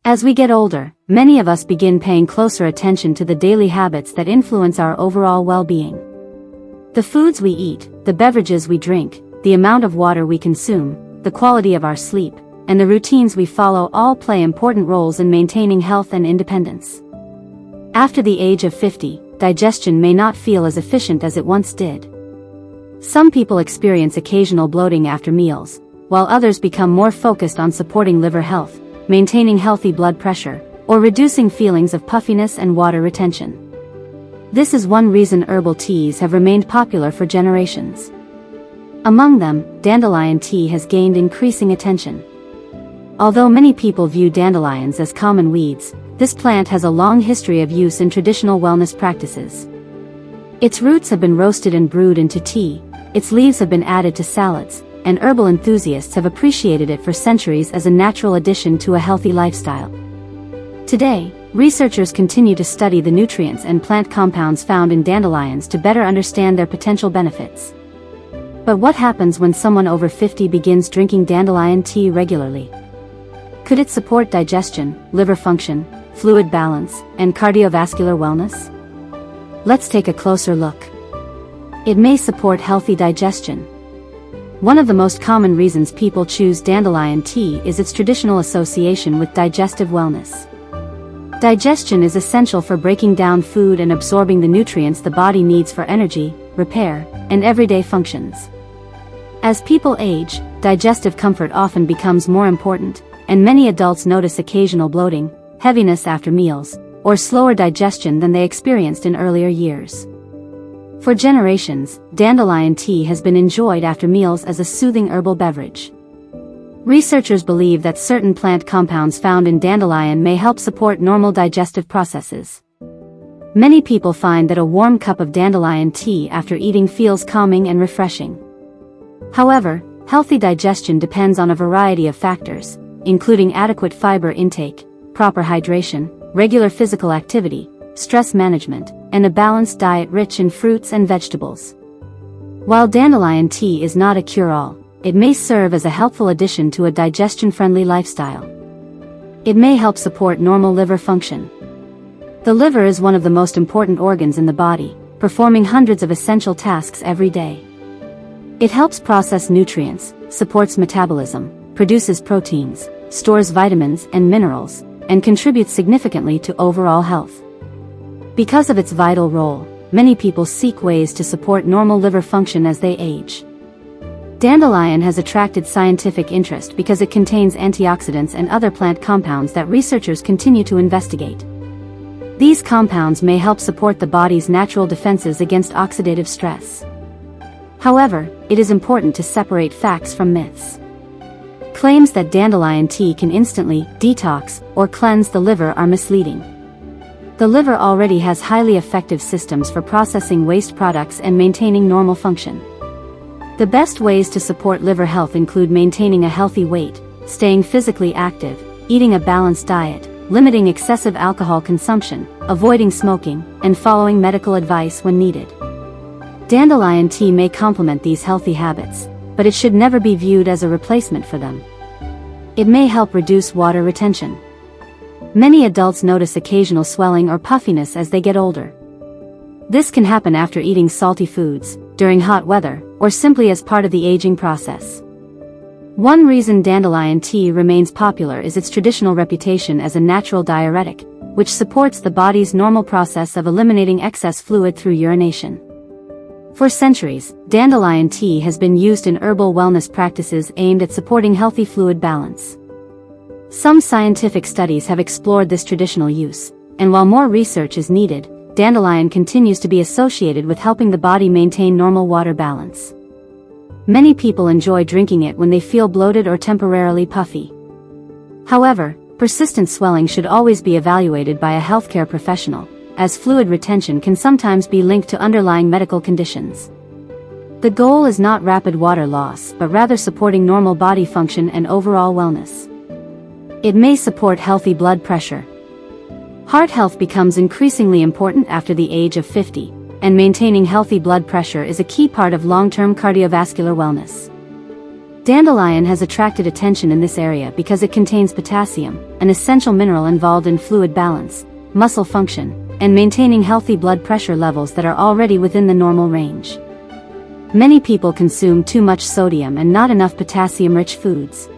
As we get older, many of us begin paying closer attention to the daily habits that influence our overall well-being. The foods we eat, the beverages we drink, the amount of water we consume, the quality of our sleep, and the routines we follow all play important roles in maintaining health and independence. After the age of 50, digestion may not feel as efficient as it once did. Some people experience occasional bloating after meals, while others become more focused on supporting liver health, maintaining healthy blood pressure, or reducing feelings of puffiness and water retention. This is one reason herbal teas have remained popular for generations. Among them, dandelion tea has gained increasing attention. Although many people view dandelions as common weeds, this plant has a long history of use in traditional wellness practices. Its roots have been roasted and brewed into tea, its leaves have been added to salads, and herbal enthusiasts have appreciated it for centuries as a natural addition to a healthy lifestyle. Today, researchers continue to study the nutrients and plant compounds found in dandelions to better understand their potential benefits. But what happens when someone over 50 begins drinking dandelion tea regularly? Could it support digestion, liver function, fluid balance, and cardiovascular wellness? Let's take a closer look. It may support healthy digestion. One of the most common reasons people choose dandelion tea is its traditional association with digestive wellness. Digestion is essential for breaking down food and absorbing the nutrients the body needs for energy, repair, and everyday functions. As people age, digestive comfort often becomes more important, and many adults notice occasional bloating, heaviness after meals, or slower digestion than they experienced in earlier years. For generations, dandelion tea has been enjoyed after meals as a soothing herbal beverage. Researchers believe that certain plant compounds found in dandelion may help support normal digestive processes. Many people find that a warm cup of dandelion tea after eating feels calming and refreshing. However, healthy digestion depends on a variety of factors, including adequate fiber intake, proper hydration, regular physical activity, stress management, and a balanced diet rich in fruits and vegetables. While dandelion tea is not a cure-all, it may serve as a helpful addition to a digestion-friendly lifestyle. It may help support normal liver function. The liver is one of the most important organs in the body, performing hundreds of essential tasks every day. It helps process nutrients, supports metabolism, produces proteins, stores vitamins and minerals, and contributes significantly to overall health. Because of its vital role, many people seek ways to support normal liver function as they age. Dandelion has attracted scientific interest because it contains antioxidants and other plant compounds that researchers continue to investigate. These compounds may help support the body's natural defenses against oxidative stress. However, it is important to separate facts from myths. Claims that dandelion tea can instantly detox or cleanse the liver are misleading. The liver already has highly effective systems for processing waste products and maintaining normal function. The best ways to support liver health include maintaining a healthy weight, staying physically active, eating a balanced diet, limiting excessive alcohol consumption, avoiding smoking, and following medical advice when needed. Dandelion tea may complement these healthy habits, but it should never be viewed as a replacement for them. It may help reduce water retention. Many adults notice occasional swelling or puffiness as they get older. This can happen after eating salty foods, during hot weather, or simply as part of the aging process. One reason dandelion tea remains popular is its traditional reputation as a natural diuretic, which supports the body's normal process of eliminating excess fluid through urination. For centuries, dandelion tea has been used in herbal wellness practices aimed at supporting healthy fluid balance. Some scientific studies have explored this traditional use, and while more research is needed, dandelion continues to be associated with helping the body maintain normal water balance. Many people enjoy drinking it when they feel bloated or temporarily puffy. However, persistent swelling should always be evaluated by a healthcare professional, as fluid retention can sometimes be linked to underlying medical conditions. The goal is not rapid water loss but rather supporting normal body function and overall wellness. It may support healthy blood pressure. Heart health becomes increasingly important after the age of 50, and maintaining healthy blood pressure is a key part of long-term cardiovascular wellness. Dandelion has attracted attention in this area because it contains potassium, an essential mineral involved in fluid balance, muscle function, and maintaining healthy blood pressure levels that are already within the normal range. Many people consume too much sodium and not enough potassium-rich foods.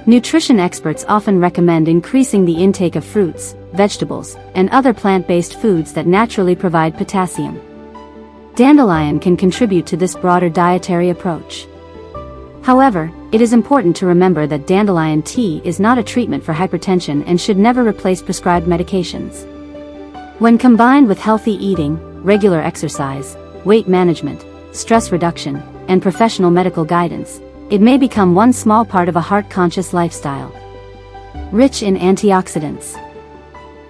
Nutrition experts often recommend increasing the intake of fruits, vegetables, and other plant-based foods that naturally provide potassium. Dandelion can contribute to this broader dietary approach. However, it is important to remember that dandelion tea is not a treatment for hypertension and should never replace prescribed medications. When combined with healthy eating, regular exercise, weight management, stress reduction, and professional medical guidance, it may become one small part of a heart-conscious lifestyle. Rich in antioxidants.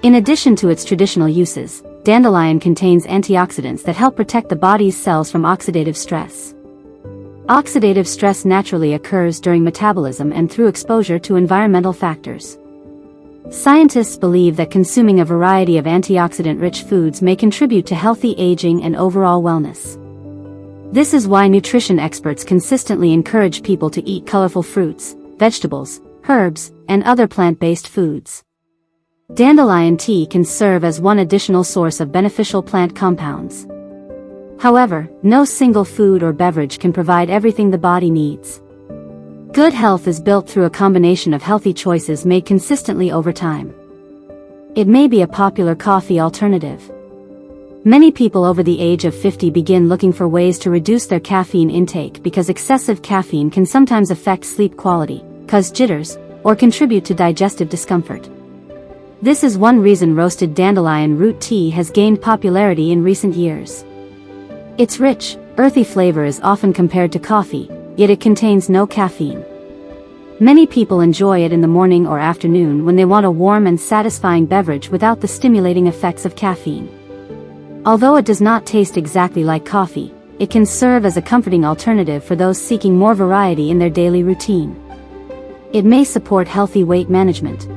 In addition to its traditional uses, dandelion contains antioxidants that help protect the body's cells from oxidative stress. Oxidative stress naturally occurs during metabolism and through exposure to environmental factors. Scientists believe that consuming a variety of antioxidant-rich foods may contribute to healthy aging and overall wellness. This is why nutrition experts consistently encourage people to eat colorful fruits, vegetables, herbs, and other plant-based foods. Dandelion tea can serve as one additional source of beneficial plant compounds. However, no single food or beverage can provide everything the body needs. Good health is built through a combination of healthy choices made consistently over time. It may be a popular coffee alternative. Many people over the age of 50 begin looking for ways to reduce their caffeine intake because excessive caffeine can sometimes affect sleep quality, cause jitters, or contribute to digestive discomfort. This is one reason roasted dandelion root tea has gained popularity in recent years. Its rich, earthy flavor is often compared to coffee, yet it contains no caffeine. Many people enjoy it in the morning or afternoon when they want a warm and satisfying beverage without the stimulating effects of caffeine. Although it does not taste exactly like coffee, it can serve as a comforting alternative for those seeking more variety in their daily routine. It may support healthy weight management.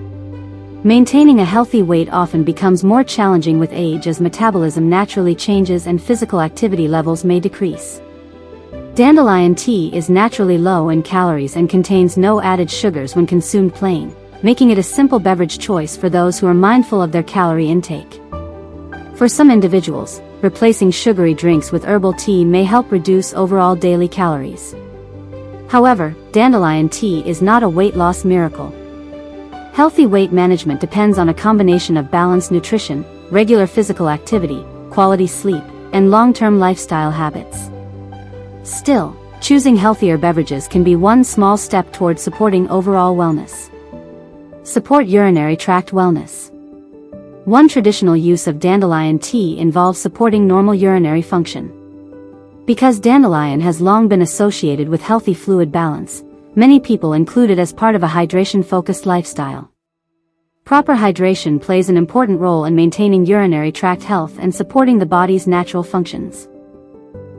Maintaining a healthy weight often becomes more challenging with age as metabolism naturally changes and physical activity levels may decrease. Dandelion tea is naturally low in calories and contains no added sugars when consumed plain, making it a simple beverage choice for those who are mindful of their calorie intake. For some individuals, replacing sugary drinks with herbal tea may help reduce overall daily calories. However, dandelion tea is not a weight loss miracle. Healthy weight management depends on a combination of balanced nutrition, regular physical activity, quality sleep, and long-term lifestyle habits. Still, choosing healthier beverages can be one small step towards supporting overall wellness. Support urinary tract wellness. One traditional use of dandelion tea involves supporting normal urinary function. Because dandelion has long been associated with healthy fluid balance, many people include it as part of a hydration-focused lifestyle. Proper hydration plays an important role in maintaining urinary tract health and supporting the body's natural functions.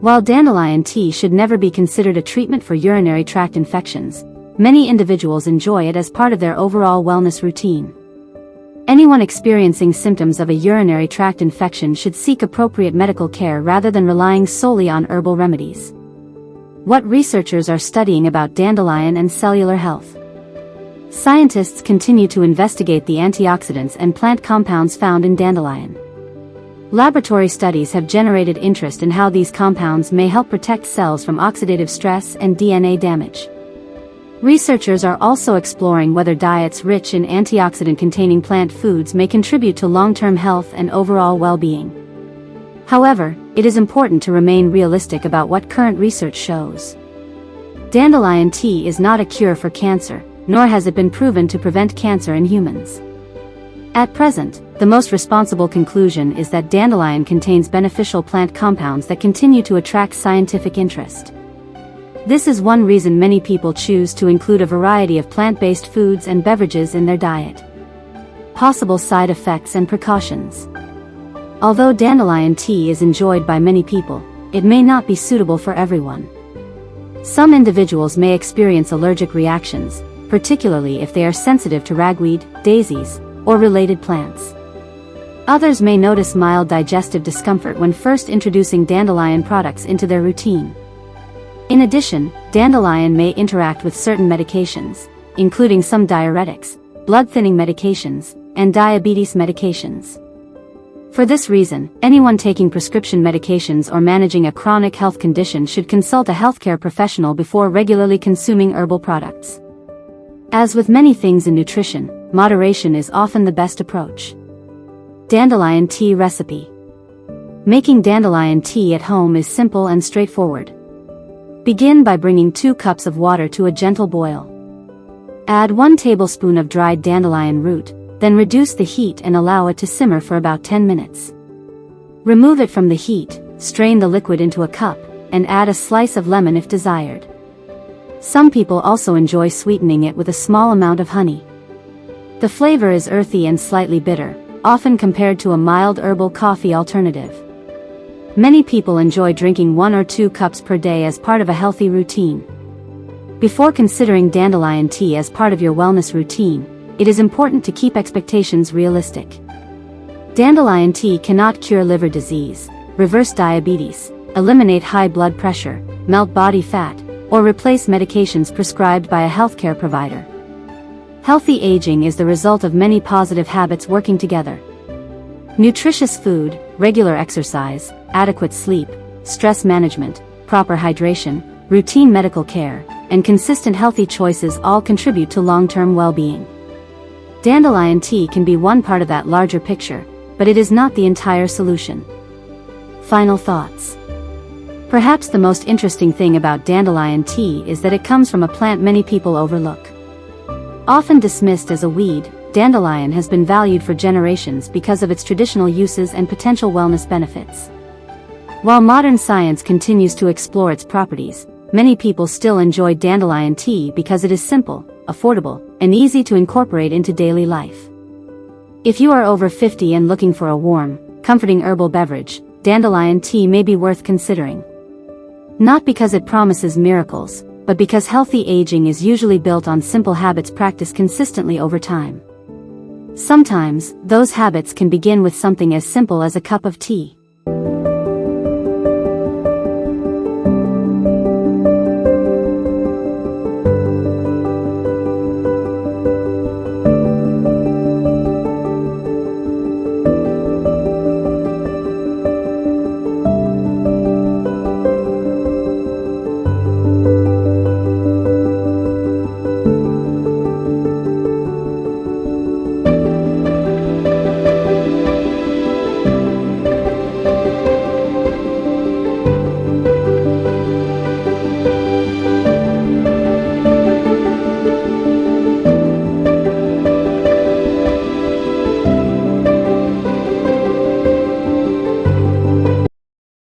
While dandelion tea should never be considered a treatment for urinary tract infections, many individuals enjoy it as part of their overall wellness routine. Anyone experiencing symptoms of a urinary tract infection should seek appropriate medical care rather than relying solely on herbal remedies. What researchers are studying about dandelion and cellular health. Scientists continue to investigate the antioxidants and plant compounds found in dandelion. Laboratory studies have generated interest in how these compounds may help protect cells from oxidative stress and DNA damage. Researchers are also exploring whether diets rich in antioxidant-containing plant foods may contribute to long-term health and overall well-being. However, it is important to remain realistic about what current research shows. Dandelion tea is not a cure for cancer, nor has it been proven to prevent cancer in humans. At present, the most responsible conclusion is that dandelion contains beneficial plant compounds that continue to attract scientific interest. This is one reason many people choose to include a variety of plant-based foods and beverages in their diet. Possible side effects and precautions. Although dandelion tea is enjoyed by many people, it may not be suitable for everyone. Some individuals may experience allergic reactions, particularly if they are sensitive to ragweed, daisies, or related plants. Others may notice mild digestive discomfort when first introducing dandelion products into their routine. In addition, dandelion may interact with certain medications, including some diuretics, blood-thinning medications, and diabetes medications. For this reason, anyone taking prescription medications or managing a chronic health condition should consult a healthcare professional before regularly consuming herbal products. As with many things in nutrition, moderation is often the best approach. Dandelion tea recipe. Making dandelion tea at home is simple and straightforward. Begin by bringing 2 cups of water to a gentle boil. Add 1 tablespoon of dried dandelion root, then reduce the heat and allow it to simmer for about 10 minutes. Remove it from the heat, strain the liquid into a cup, and add a slice of lemon if desired. Some people also enjoy sweetening it with a small amount of honey. The flavor is earthy and slightly bitter, often compared to a mild herbal coffee alternative. Many people enjoy drinking 1 or 2 cups per day as part of a healthy routine. Before considering dandelion tea as part of your wellness routine, it is important to keep expectations realistic. Dandelion tea cannot cure liver disease, reverse diabetes, eliminate high blood pressure, melt body fat, or replace medications prescribed by a healthcare provider. Healthy aging is the result of many positive habits working together. Nutritious food, regular exercise, adequate sleep, stress management, proper hydration, routine medical care, and consistent healthy choices all contribute to long-term well-being. Dandelion tea can be one part of that larger picture, but it is not the entire solution. Final thoughts. Perhaps the most interesting thing about dandelion tea is that it comes from a plant many people overlook. Often dismissed as a weed, dandelion has been valued for generations because of its traditional uses and potential wellness benefits. While modern science continues to explore its properties, many people still enjoy dandelion tea because it is simple, affordable, and easy to incorporate into daily life. If you are over 50 and looking for a warm, comforting herbal beverage, dandelion tea may be worth considering. Not because it promises miracles, but because healthy aging is usually built on simple habits practiced consistently over time. Sometimes, those habits can begin with something as simple as a cup of tea.